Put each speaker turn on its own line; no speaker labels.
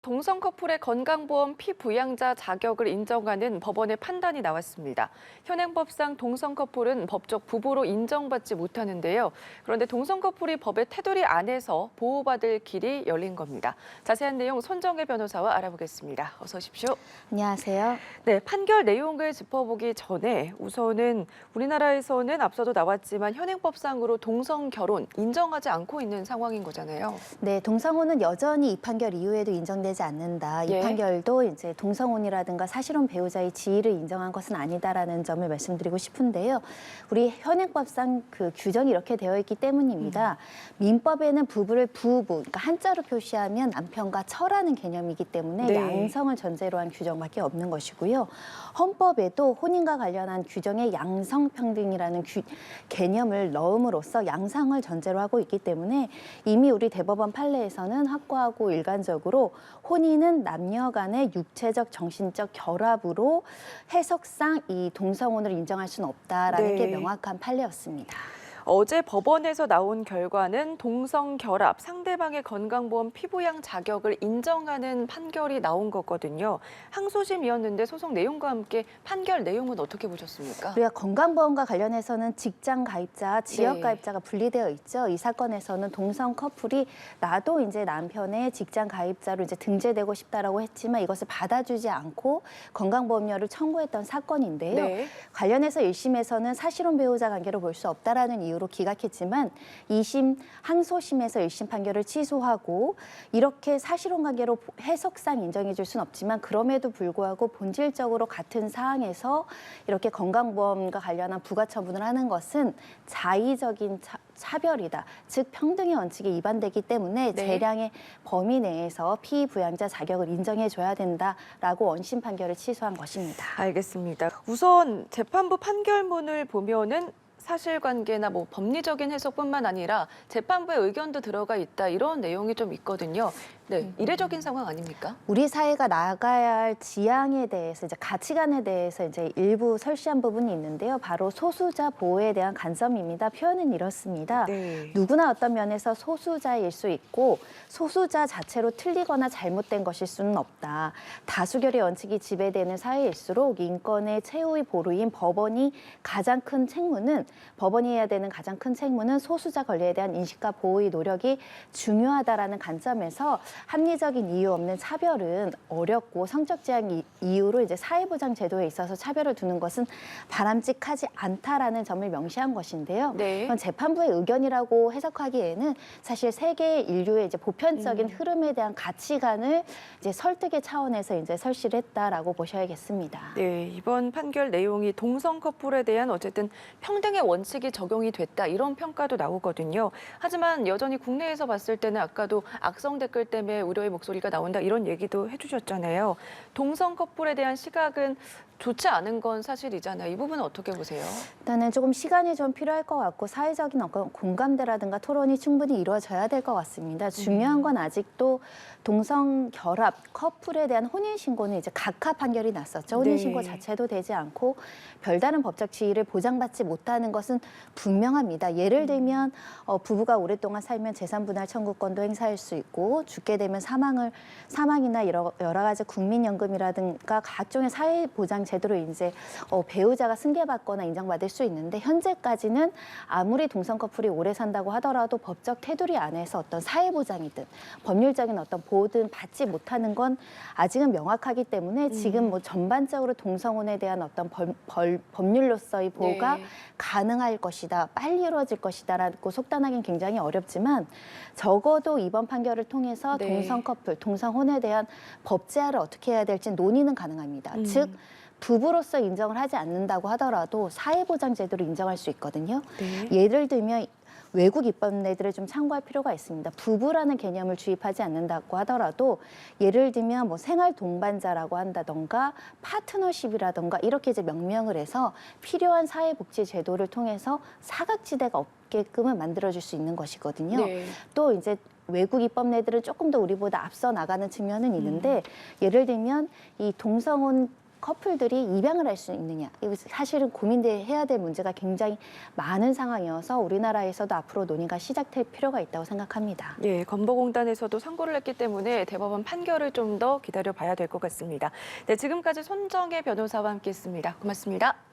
동성 커플의 건강보험 피부양자 자격을 인정하는 법원의 판단이 나왔습니다. 현행법상 동성 커플은 법적 부부로 인정받지 못하는데요. 그런데 동성 커플이 법의 테두리 안에서 보호받을 길이 열린 겁니다. 자세한 내용 손정혜 변호사와 알아보겠습니다. 어서 오십시오.
안녕하세요.
네, 판결 내용을 짚어보기 전에 우선은 우리나라에서는 앞서도 나왔지만 현행법상으로 동성 결혼 인정하지 않고 있는 상황인 거잖아요.
네, 동성혼은 여전히 이 판결 이후에도 인정되지 않는다. 이
예.
판결도 이제 동성혼이라든가 사실혼 배우자의 지위를 인정한 것은 아니다라는 점을 말씀드리고 싶은데요. 우리 현행법상 그 규정이 이렇게 되어 있기 때문입니다. 민법에는 부부를 부부, 그러니까 한자로 표시하면 남편과 처라는 개념이기 때문에
네.
양성을 전제로 한 규정밖에 없는 것이고요. 헌법에도 혼인과 관련한 규정에 양성평등이라는 개념을 넣음으로써 양상을 전제로 하고 있기 때문에 이미 우리 대법원 판례에서는 확고하고 일관적으로 혼인은 남녀 간의 육체적, 정신적 결합으로 해석상 이 동성혼을 인정할 수는 없다라는 게
네.
명확한 판례였습니다.
어제 법원에서 나온 결과는 동성 결합, 상대방의 건강보험 피부양 자격을 인정하는 판결이 나온 거거든요. 항소심이었는데 소송 내용과 함께 판결 내용은 어떻게 보셨습니까?
우리가 건강보험과 관련해서는 직장 가입자, 지역
네.
가입자가 분리되어 있죠. 이 사건에서는 동성 커플이 나도 이제 남편의 직장 가입자로 이제 등재되고 싶다라고 했지만 이것을 받아주지 않고 건강보험료를 청구했던 사건인데요.
네.
관련해서 1심에서는 사실혼 배우자 관계로 볼 수 없다라는 이유로 기각했지만 2심 항소심에서 1심 판결을 취소하고 이렇게 사실혼 관계로 해석상 인정해 줄 수는 없지만 그럼에도 불구하고 본질적으로 같은 사항에서 이렇게 건강보험과 관련한 부가처분을 하는 것은 자의적인 차별이다. 즉 평등의 원칙에 위반되기 때문에
네.
재량의 범위 내에서 피부양자 자격을 인정해 줘야 된다라고 원심 판결을 취소한 것입니다.
알겠습니다. 우선 재판부 판결문을 보면은 사실관계나 뭐 법리적인 해석뿐만 아니라 재판부의 의견도 들어가 있다 이런 내용이 좀 있거든요. 네, 이례적인 상황 아닙니까?
우리 사회가 나아가야 할 지향에 대해서 이제 가치관에 대해서 이제 일부 설시한 부분이 있는데요. 바로 소수자 보호에 대한 관점입니다. 표현은 이렇습니다.
네.
누구나 어떤 면에서 소수자일 수 있고 소수자 자체로 틀리거나 잘못된 것일 수는 없다. 다수결의 원칙이 지배되는 사회일수록 인권의 최후의 보루인 법원이 해야 되는 가장 큰 책무는 소수자 권리에 대한 인식과 보호의 노력이 중요하다라는 관점에서 합리적인 이유 없는 차별은 어렵고 성적 지향 이유로 이제 사회보장 제도에 있어서 차별을 두는 것은 바람직하지 않다라는 점을 명시한 것인데요.
네.
그건 재판부의 의견이라고 해석하기에는 사실 세계 인류의 이제 보편적인 흐름에 대한 가치관을 이제 설득의 차원에서 이제 설시를 했다라고 보셔야겠습니다.
네, 이번 판결 내용이 동성 커플에 대한 어쨌든 평등의 원칙이 적용이 됐다 이런 평가도 나오거든요. 하지만 여전히 국내에서 봤을 때는 아까도 악성 댓글 때문에 우려의 목소리가 나온다 이런 얘기도 해주셨잖아요. 동성 커플에 대한 시각은 좋지 않은 건 사실이잖아요. 이 부분은 어떻게 보세요?
일단은 조금 시간이 좀 필요할 것 같고 사회적인 어떤 공감대라든가 토론이 충분히 이루어져야 될 것 같습니다. 중요한 건 아직도 동성 결합 커플에 대한 혼인 신고는 이제 각하 판결이 났었죠. 혼인 신고
네.
자체도 되지 않고 별다른 법적 지위를 보장받지 못하는 것은 분명합니다. 예를 들면 부부가 오랫동안 살면 재산 분할 청구권도 행사할 수 있고 죽게 되면 사망이나 여러 가지 국민연금이라든가 각종의 사회 보장 제도로 이제 배우자가 승계받거나 인정받을 수 있는데 현재까지는 아무리 동성 커플이 오래 산다고 하더라도 법적 테두리 안에서 어떤 사회 보장이든 법률적인 어떤 보호든 받지 못하는 건 아직은 명확하기 때문에 지금 뭐 전반적으로 동성혼에 대한 어떤 법률로서의 보호가
네.
가능할 것이다, 빨리 이루어질 것이다라고 속단하기는 굉장히 어렵지만 적어도 이번 판결을 통해서
네.
동성 커플, 동성혼에 대한 법 제한을 어떻게 해야 될지 논의는 가능합니다. 즉 부부로서 인정을 하지 않는다고 하더라도 사회보장 제도를 인정할 수 있거든요.
네.
예를 들면 외국 입법례들을 좀 참고할 필요가 있습니다. 부부라는 개념을 주입하지 않는다고 하더라도 예를 들면 뭐 생활 동반자라고 한다던가 파트너십이라던가 이렇게 이제 명명을 해서 필요한 사회복지 제도를 통해서 사각지대가 없게끔은 만들어줄 수 있는 것이거든요.
네.
또 이제 외국 입법례들은 조금 더 우리보다 앞서 나가는 측면은 있는데 예를 들면 이 동성혼 커플들이 입양을 할 수 있느냐. 이거 사실은 고민해야 될 문제가 굉장히 많은 상황이어서 우리나라에서도 앞으로 논의가 시작될 필요가 있다고 생각합니다.
예, 건보공단에서도 선고를 했기 때문에 대법원 판결을 좀 더 기다려봐야 될 것 같습니다. 네, 지금까지 손정혜 변호사와 함께했습니다. 고맙습니다.